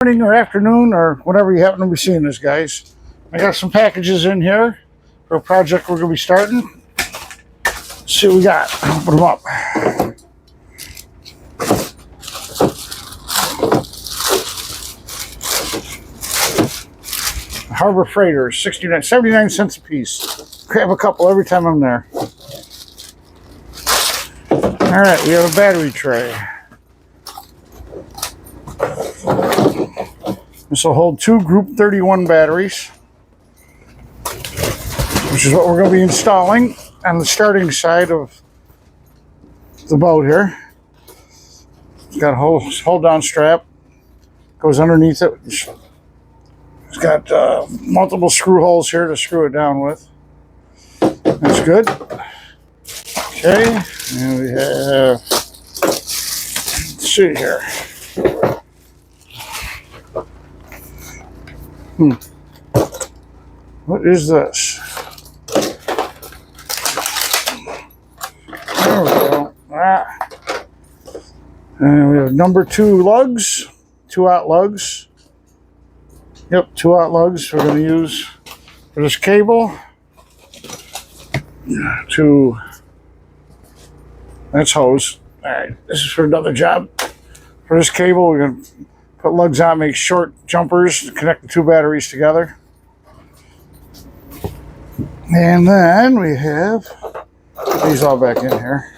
evening or afternoon or whenever you happen to be seeing this, guys. I got some packages in here for a project we're going to be starting. Let's see what we got. Open them up. Harbor Freighters, 79 cents a piece. Grab a couple every time I'm there. All right, we have a battery tray. This will hold 2 Group 31 batteries, which is what we're going to be installing on the starting side of the boat here. It's got a hold down strap, goes underneath it. It's got multiple screw holes here to screw it down with. That's good. Okay, and we have, let's see here. What is this? There we go. And we have number 2 lugs, 2-aught lugs. Yep, 2-aught lugs we're going to use for this cable. That's hose. All right, this is for another job. For this cable, we're going to put lugs on, make short jumpers to connect the 2 batteries together. And then we have, put these all back in here.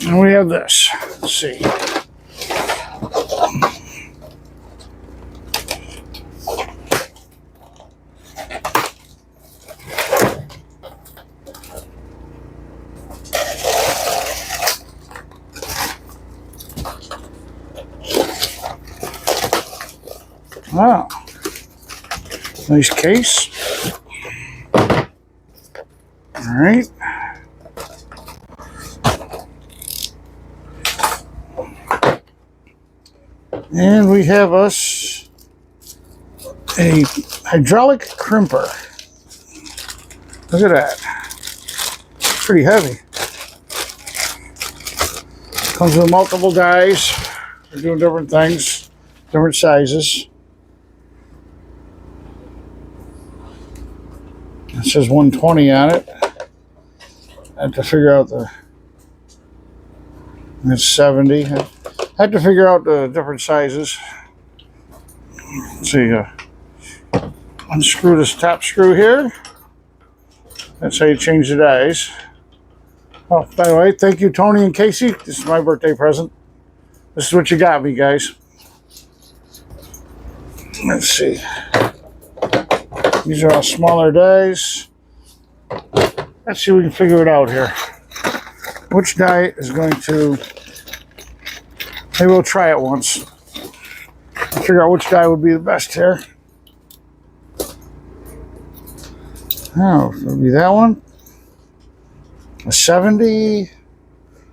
And we have this. Let's see. Wow. Nice case. All right. And we have us a hydraulic crimper. Look at that. It's pretty heavy. Comes with multiple dies. We're doing different things, different sizes. It says 120 on it. I have to figure out it's 70. I have to figure out the different sizes. Let's see, unscrew this top screw here. That's how you change the dies. Oh, by the way, thank you, Tony and Casey. This is my birthday present. This is what you got me, guys. Let's see. These are all smaller dies. Let's see if we can figure it out here. Which die is going to... Maybe we'll try it once. Figure out which die would be the best here. Oh, it'll be that one. A 70.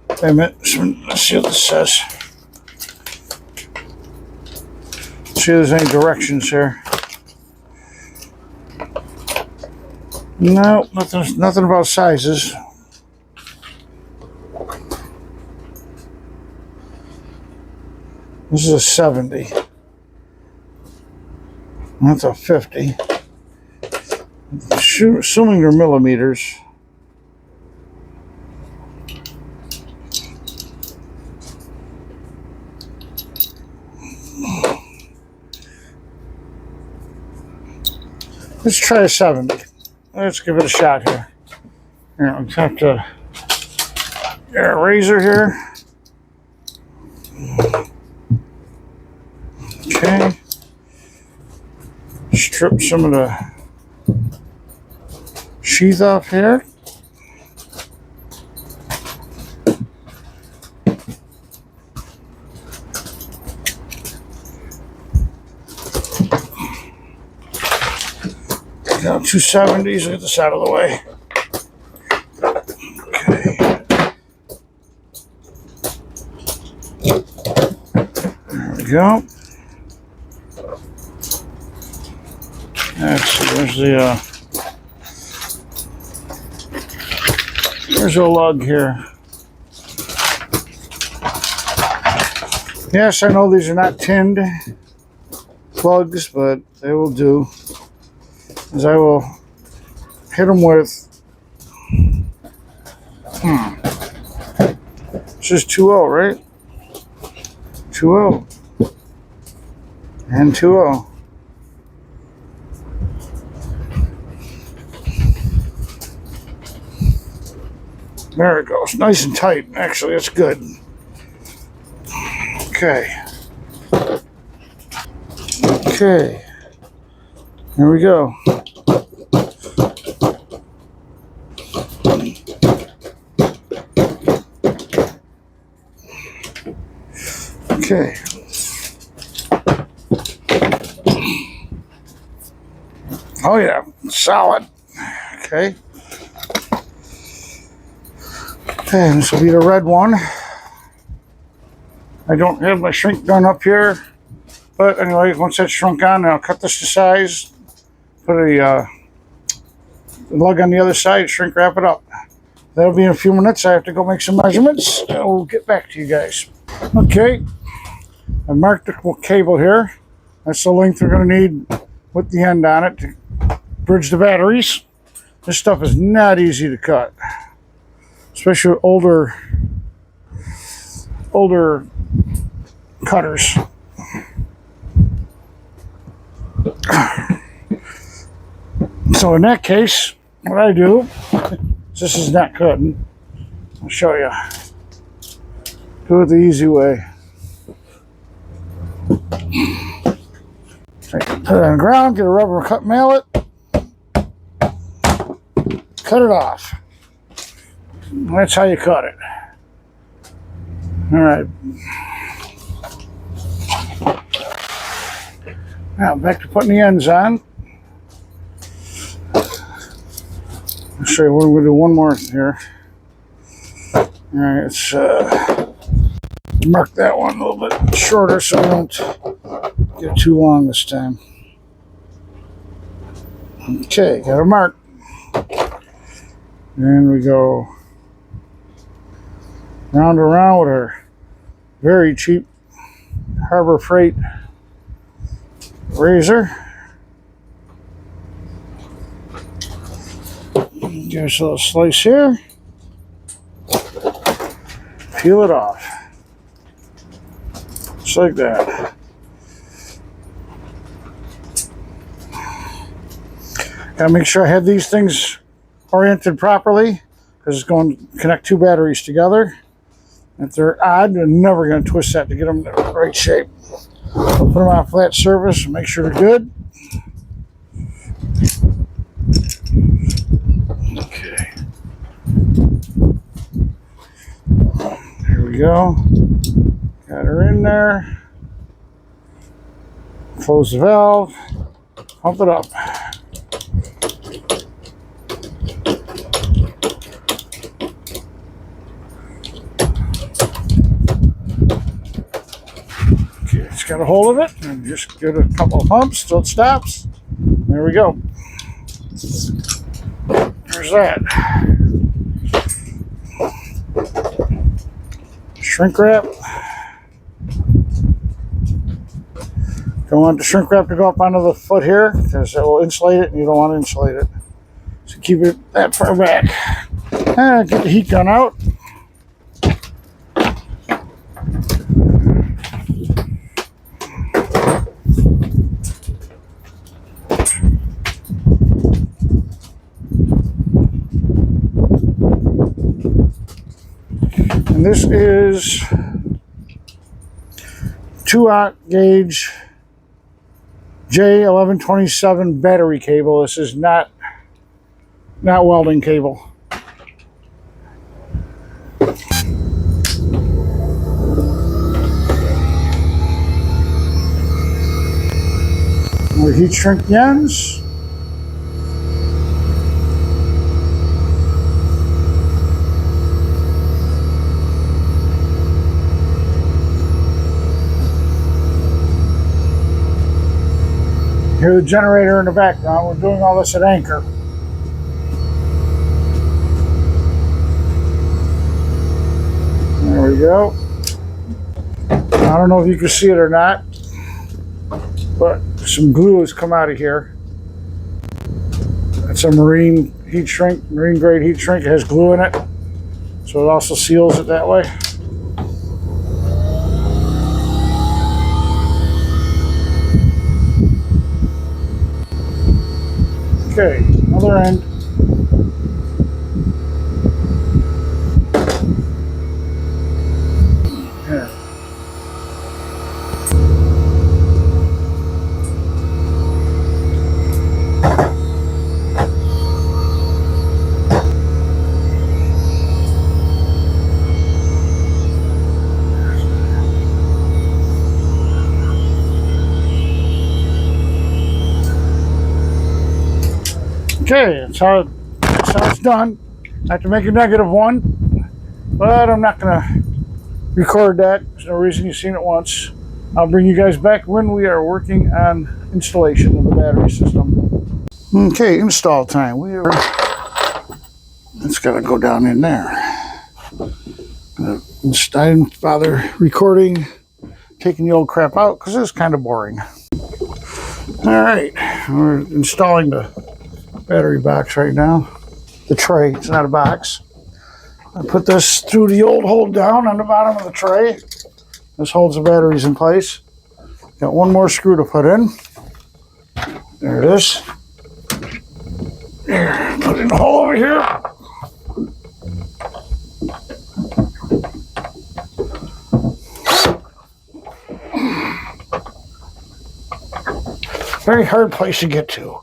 Wait a minute. Let's see what this says. See if there's any directions here. No, nothing about sizes. This is a 70. That's a 50. Assuming they're millimeters. Let's try a 70. Let's give it a shot here. Here, I'll have to get a razor here. Okay. Strip some of the sheath off here. Got 270s. Get this out of the way. Okay. There we go. Let's see, where's the There's a lug here. Yes, I know these are not tinned plugs, but they will do. As I will hit them with. This is 2.0, right? 2.0. And 2.0. There it goes. Nice and tight. Actually, that's good. Okay. Okay. Here we go. Okay. Oh yeah, solid. Okay. Okay, this will be the red one. I don't have my shrink gun up here, but anyway, once that's shrunk on, I'll cut this to size, put a lug on the other side, shrink wrap it up. That'll be in a few minutes. I have to go make some measurements, and we'll get back to you guys. Okay, I marked the cable here. That's the length we're going to need with the end on it to bridge the batteries. This stuff is not easy to cut, especially with older cutters. So in that case, what I do, this is not cutting. I'll show you. Do it the easy way. Put it on the ground, get a rubber cut mallet, cut it off. That's how you cut it. All right. Now back to putting the ends on. I'll show you. We're going to do one more here. All right, let's mark that one a little bit shorter so we don't get too long this time. Okay, got a mark. And we go round and around with our very cheap Harbor Freight razor. Give us a little slice here. Peel it off. Just like that. Gotta make sure I have these things oriented properly, because it's going to connect two batteries together. If they're odd, you're never going to twist that to get them in the right shape. I'll put them on a flat surface and make sure they're good. Okay. Here we go. Got her in there. Close the valve. Pump it up. Got a hold of it and just give it a couple of pumps till it stops. There we go. There's that. Shrink wrap. Don't want the shrink wrap to go up onto the foot here because it will insulate it and you don't want to insulate it. So keep it that far back. And get the heat gun out. And this is 2-aught gauge J1127 battery cable. This is not welding cable. We heat shrink the ends. Hear the generator in the background. We're doing all this at anchor. we go. I don't know if you can see it or not, but some glue has come out of here. It's a marine heat shrink, marine grade heat shrink. It has glue in it, so it also seals it that way. Okay, other end. Yeah. Okay, that's how it's done. I have to make a -1, but I'm not going to record that. There's no reason you've seen it once. I'll bring you guys back when we are working on installation of the battery system. Okay, install time. It's got to go down in there. I didn't bother recording, taking the old crap out because it's kind of boring. All right, we're installing the battery box right now. The tray, it's not a box. I put this through the old hold down on the bottom of the tray. This holds the batteries in place. Got one more screw to put in. There it is. There, put it in the hole over here. Very hard place to get to.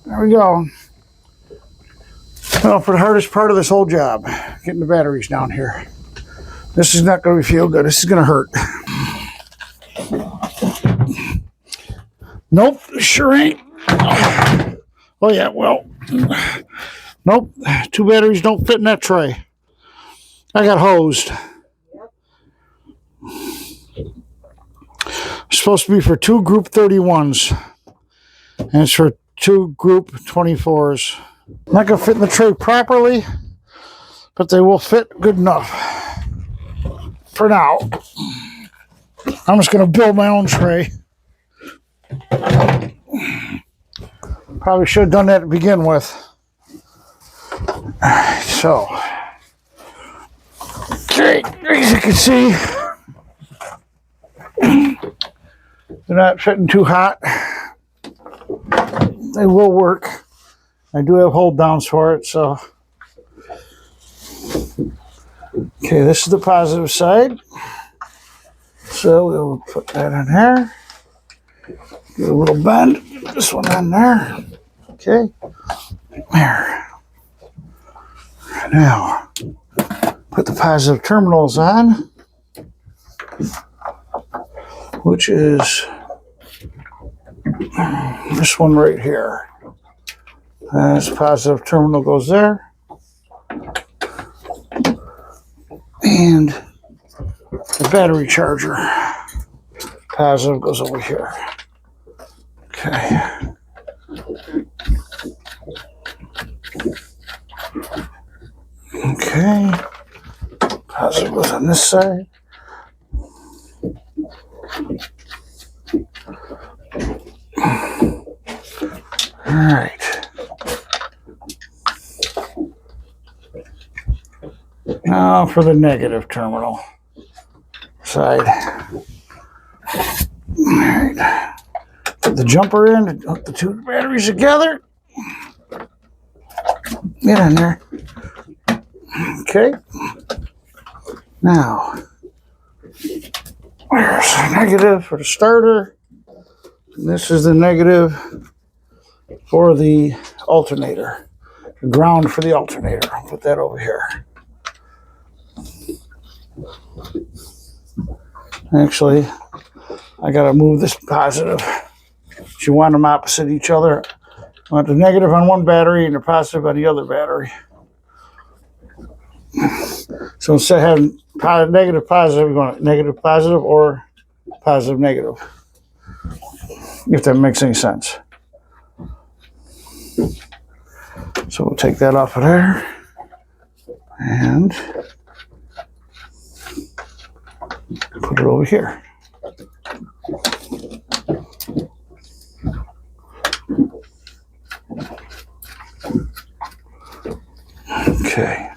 There we go. Well, for the hardest part of this whole job, getting the batteries down here. This is not going to feel good. This is going to hurt. Nope, sure ain't. Oh yeah, well, nope. 2 batteries don't fit in that tray. I got hosed. It's supposed to be for 2 group 31s, and it's for 2 group 24s. Not going to fit in the tray properly, but they will fit good enough for now. I'm just going to build my own tray. Probably should have done that to begin with. So, okay, as you can see, they're not fitting too hot. They will work. I do have hold downs for it, so. Okay, this is the positive side. So we'll put that in here. Get a little bend. Get this one on there. Okay. There. Now, put the positive terminals on, which is this one right here. This positive terminal goes there. And the battery charger positive goes over here. Okay. Okay. Positive goes on this side. All right. Now for the negative terminal side. All right. Put the jumper in and hook the 2 batteries together. Get in there. Okay. Now, there's a negative for the starter. And this is the negative for the alternator. The ground for the alternator. I'll put that over here. Actually, I gotta move this positive. You want them opposite each other. I want the negative on one battery and the positive on the other battery. So instead of having negative positive, we want negative positive or positive negative. If that makes any sense. So we'll take that off of there and put it over here. Okay.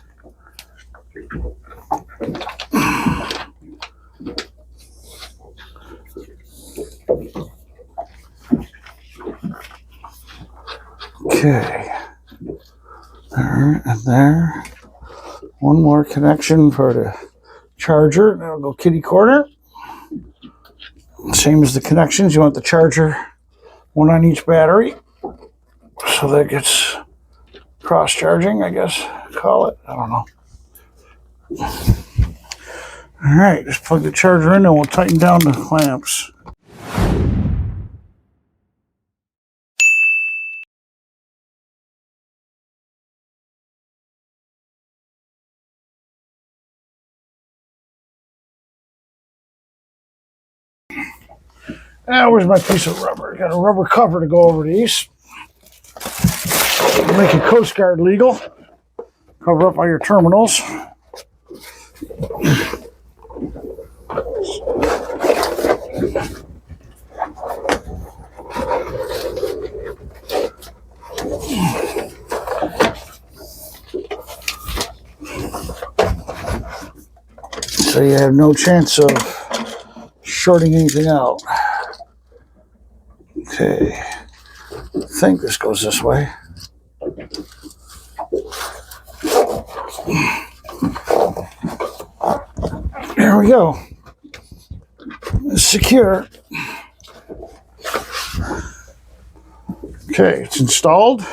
Okay. There and there. One more connection for the charger. That'll go kitty corner. Same as the connections. You want the charger, one on each battery. So that gets cross charging, I guess, call it. I don't know. All right, just plug the charger in and we'll tighten down the clamps. Now, where's my piece of rubber? Got a rubber cover to go over these. Make it Coast Guard legal. Cover up all your terminals. So you have no chance of shorting anything out. Okay, I think this goes this way. There we go. It's secure. Okay, it's installed.